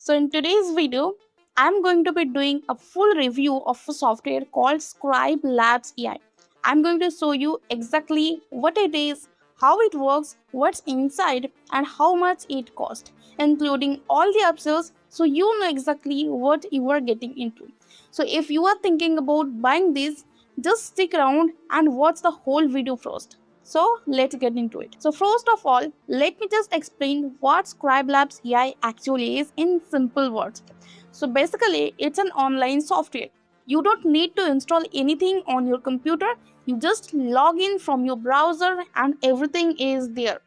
So in today's video, I'm going to be doing a full review of a software called ScribeLabs AI. I'm going to show you exactly what it is, how it works, what's inside, and how much it costs, including all the upsells so you know exactly what you are getting into. So if you are thinking about buying this, just stick around and watch the whole video first. So let's get into it. So first of all, let me just explain what ScribeLabs AI actually is in simple words. So basically, it's an online software. You don't need to install anything on your computer. You just log in from your browser and everything is there.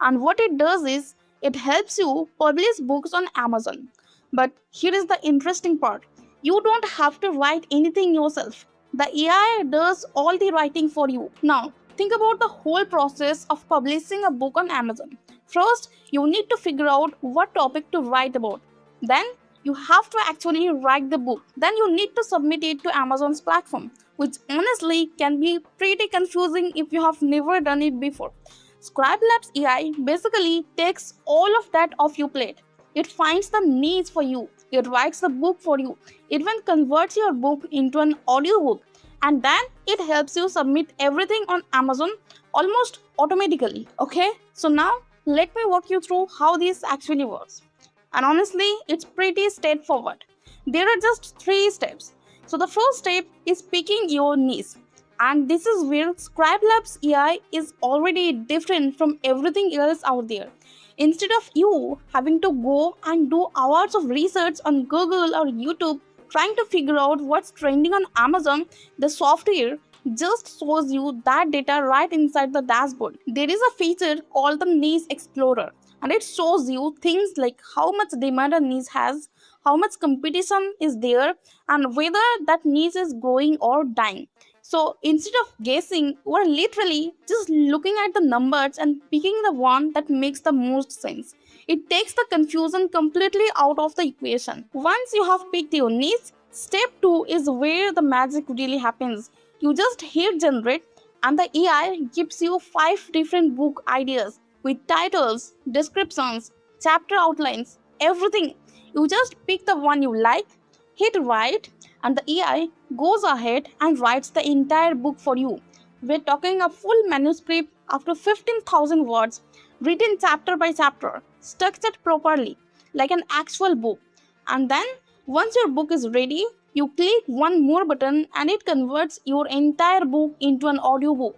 And what it does is, it helps you publish books on Amazon. But here is the interesting part. You don't have to write anything yourself. The AI does all the writing for you. Now, think about the whole process of publishing a book on Amazon. First, you need to figure out what topic to write about. Then, you have to actually write the book. Then, you need to submit it to Amazon's platform, which honestly can be pretty confusing if you have never done it before. ScribeLabs AI basically takes all of that off your plate. It finds the needs for you. It writes the book for you. It even converts your book into an audiobook. And then it helps you submit everything on Amazon almost automatically. Okay, so now let me walk you through how this actually works. And honestly, it's pretty straightforward. There are just three steps. So the first step is picking your niche. And this is where ScribeLabs AI is already different from everything else out there. Instead of you having to go and do hours of research on Google or YouTube trying to figure out what's trending on Amazon, the software just shows you that data right inside the dashboard. There is a feature called the Niche Explorer, and it shows you things like how much demand a niche has, how much competition is there, and whether that niche is growing or dying. So instead of guessing, we're literally just looking at the numbers and picking the one that makes the most sense. It takes the confusion completely out of the equation. Once you have picked your niche, step 2 is where the magic really happens. You just hit generate and the AI gives you 5 different book ideas with titles, descriptions, chapter outlines, everything. You just pick the one you like, hit write, and the AI goes ahead and writes the entire book for you. We're talking a full manuscript after 15,000 words, written chapter by chapter, structured properly, like an actual book. And then, once your book is ready, you click one more button and it converts your entire book into an audiobook.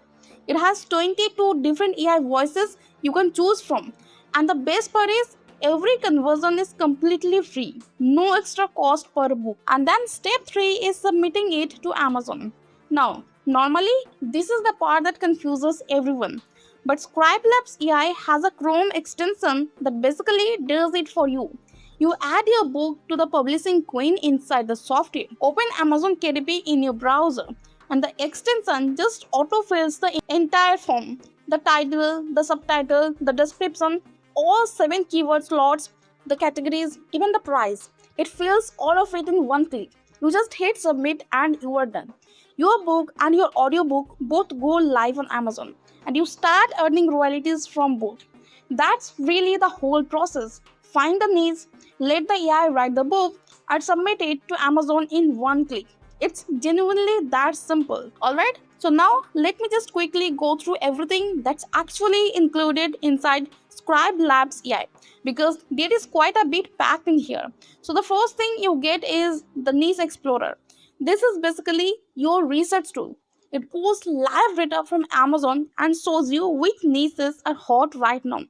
It has 22 different AI voices you can choose from. And the best part is, every conversion is completely free, no extra cost per book. And then step 3 is submitting it to Amazon. Now, normally this is the part that confuses everyone. But ScribeLabs AI has a Chrome extension that basically does it for you. You add your book to the publishing queue inside the software. Open Amazon KDP in your browser and the extension just autofills the entire form. The title, the subtitle, the description, all 7 keyword slots, the categories, even the price. It fills all of it in one click. You just hit submit and you are done. Your book and your audiobook both go live on Amazon and you start earning royalties from both. That's really the whole process. Find the niche, let the AI write the book, and submit it to Amazon in one click. It's genuinely that simple. Alright? So now let me just quickly go through everything that's actually included inside ScribeLabs AI because there is quite a bit packed in here. So the first thing you get is the Niche Explorer. This is basically your research tool. It pulls live data from Amazon and shows you which niches are hot right now,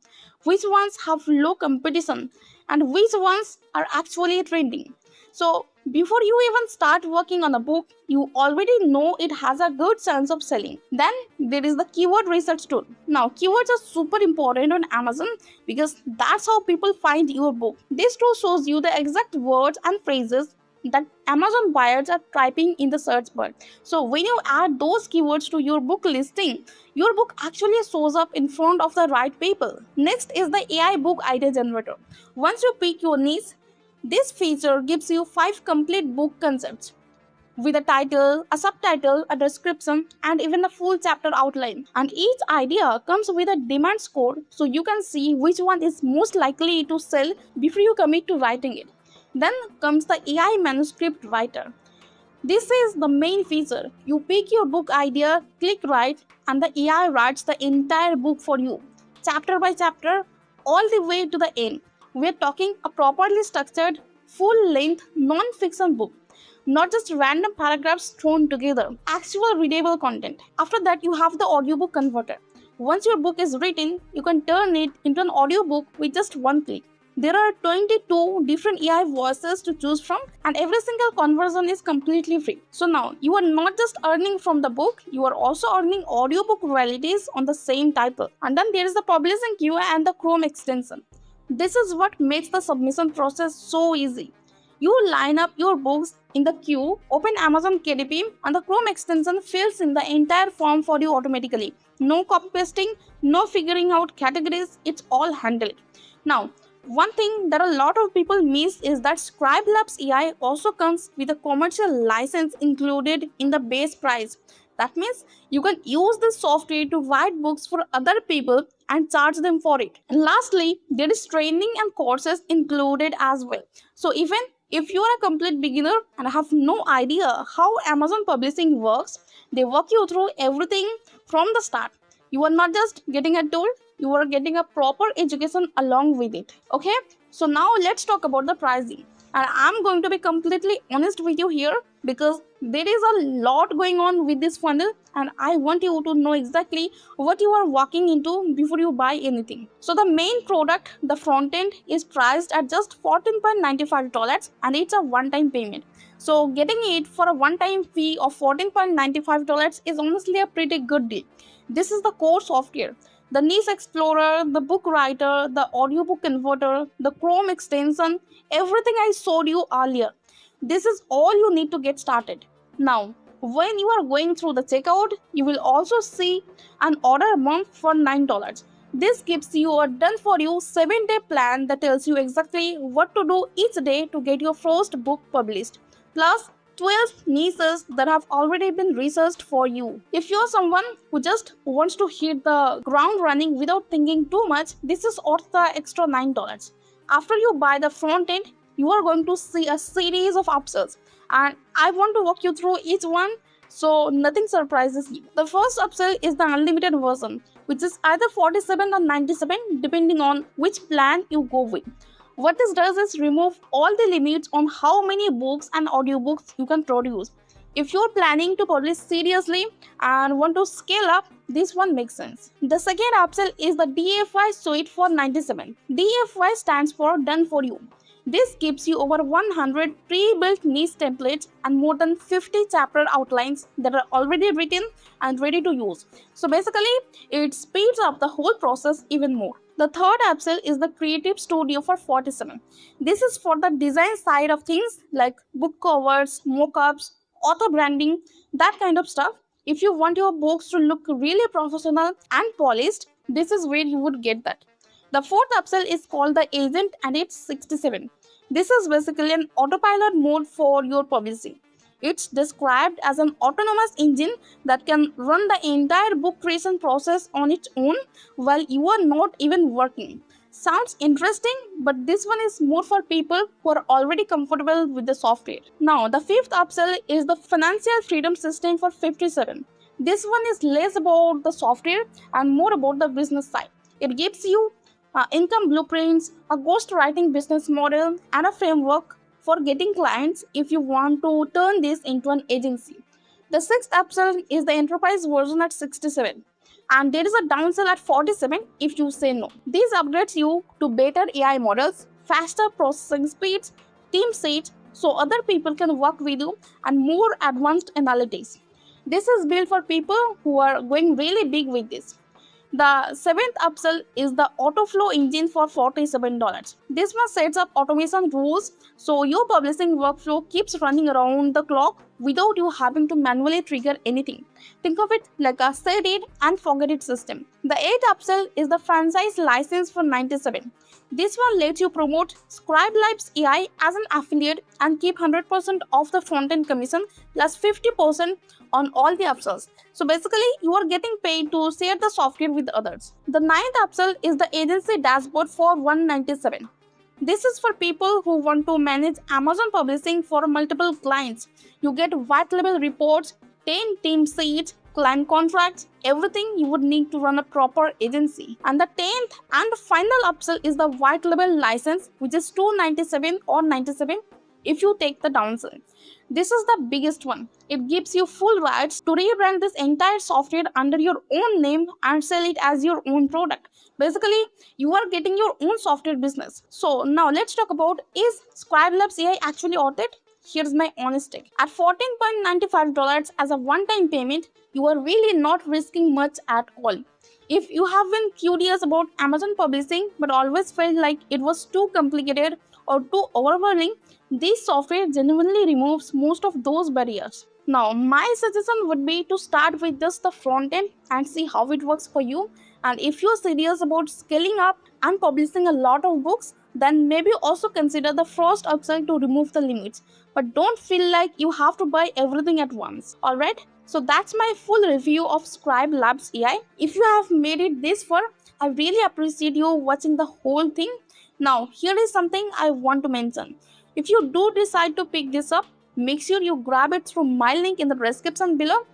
which ones have low competition, and which ones are actually trending. So before you even start working on a book, you already know it has a good chance of selling. Then there is the keyword research tool. Now keywords are super important on Amazon because that's how people find your book. This tool shows you the exact words and phrases that Amazon buyers are typing in the search bar. So when you add those keywords to your book listing, your book actually shows up in front of the right people. Next is the AI book idea generator. Once you pick your niche, this feature gives you 5 complete book concepts with a title, a subtitle, a description, and even a full chapter outline. And each idea comes with a demand score so you can see which one is most likely to sell before you commit to writing it. Then comes the AI manuscript writer. This is the main feature. You pick your book idea, click write, and the AI writes the entire book for you, chapter by chapter, all the way to the end. We're talking a properly structured, full length, non fiction book, not just random paragraphs thrown together, actual readable content. After that, you have the audiobook converter. Once your book is written, you can turn it into an audiobook with just one click. There are 22 different AI voices to choose from, and every single conversion is completely free. So now you are not just earning from the book, you are also earning audiobook royalties on the same title. And then there is the publishing queue and the Chrome extension. This is what makes the submission process so easy. You line up your books in the queue, open Amazon KDP, and the Chrome extension fills in the entire form for you automatically. No copy pasting, no figuring out categories, it's all handled. Now, one thing that a lot of people miss is that ScribeLabs AI also comes with a commercial license included in the base price. That means you can use this software to write books for other people and charge them for it. And lastly, there is training and courses included as well. So even if you are a complete beginner and have no idea how Amazon publishing works, they walk you through everything from the start. You are not just getting a tool, you are getting a proper education along with it. Okay, so now let's talk about the pricing, and I'm going to be completely honest with you here because there is a lot going on with this funnel, and I want you to know exactly what you are walking into before you buy anything. So the main product, the front end, is priced at just $14.95, and it's a one-time payment. So getting it for a one-time fee of $14.95 is honestly a pretty good deal. This is the core software, the niche explorer, the book writer, the audiobook converter, the Chrome extension, everything I showed you earlier. This is all you need to get started. Now, when you are going through the checkout, you will also see an order a month for $9. This gives you a done for you 7-day plan that tells you exactly what to do each day to get your first book published. Plus, 12 niches that have already been researched for you. If you're someone who just wants to hit the ground running without thinking too much, this is worth the extra $9. After you buy the front end, you are going to see a series of upsells, and I want to walk you through each one so nothing surprises you. The first upsell is the unlimited version, which is either 47 or 97 depending on which plan you go with. What this does is remove all the limits on how many books and audiobooks you can produce. If you're planning to publish seriously and want to scale up, this one makes sense. The second upsell is the DFY suite for 97. DFY stands for Done For You. This gives you over 100 pre-built niche templates and more than 50 chapter outlines that are already written and ready to use. So basically, it speeds up the whole process even more. The third upsell is the Creative Studio for 47. This is for the design side of things like book covers, mockups, author branding, that kind of stuff. If you want your books to look really professional and polished, this is where you would get that. The fourth upsell is called the Agent, and it's 67. This is basically an autopilot mode for your publishing. It's described as an autonomous engine that can run the entire book creation process on its own while you are not even working. Sounds interesting, but this one is more for people who are already comfortable with the software. Now, the fifth upsell is the Financial Freedom System for 57. This one is less about the software and more about the business side. It gives you income blueprints, a ghostwriting business model, and a framework for getting clients if you want to turn this into an agency. The sixth upsell is the enterprise version at 67, and there is a downsell at 47 if you say no. These upgrades you to better AI models, faster processing speeds, team seats so other people can work with you, and more advanced analytics. This is built for people who are going really big with this. The seventh upsell is the Autoflow engine for $47. This one sets up automation rules so your publishing workflow keeps running around the clock without you having to manually trigger anything. Think of it like a set it and forget it system. The eighth upsell is the franchise license for 97. This one lets you promote ScribeLabs AI as an affiliate and keep 100% of the front-end commission plus 50% on all the upsells. So basically, you are getting paid to share the software with others. The ninth upsell is the agency dashboard for $197. This is for people who want to manage Amazon publishing for multiple clients. You get white label reports, 10 team seats, client contracts, everything you would need to run a proper agency. And the 10th and final upsell is the white label license, which is $297 or $97 if you take the downsell. This is the biggest one. It gives you full rights to rebrand this entire software under your own name and sell it as your own product. Basically, you are getting your own software business. So now let's talk about, is ScribeLabs AI actually worth it? Here's my honest take. At $14.95 as a one-time payment, you are really not risking much at all. If you have been curious about Amazon publishing but always felt like it was too complicated or too overwhelming, this software genuinely removes most of those barriers. Now, my suggestion would be to start with just the front end and see how it works for you. And if you're serious about scaling up and publishing a lot of books, then maybe also consider the first upsell to remove the limits. But don't feel like you have to buy everything at once. Alright? So that's my full review of ScribeLabs AI. If you have made it this far, I really appreciate you watching the whole thing. Now, here is something I want to mention. If you do decide to pick this up, make sure you grab it through my link in the description below.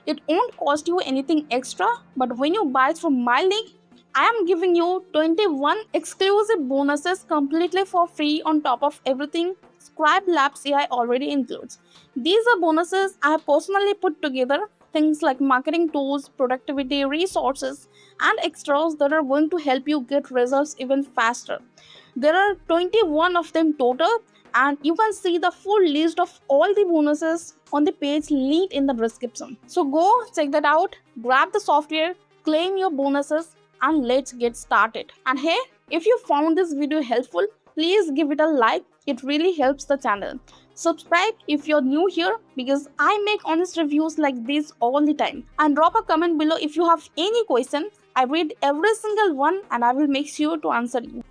It won't cost you anything extra, but when you buy through my link, I am giving you 21 exclusive bonuses completely for free on top of everything ScribeLabs AI already includes. These are bonuses I have personally put together, things like marketing tools, productivity resources, and extras that are going to help you get results even faster. There are 21 of them total, and you can see the full list of all the bonuses on the page linked in the description. So go check that out, grab the software, claim your bonuses, and let's get started. And hey, if you found this video helpful, please give it a like. It really helps the channel. Subscribe if you're new here, because I make honest reviews like this all the time. And drop a comment below if you have any question. I read every single one and I will make sure to answer you.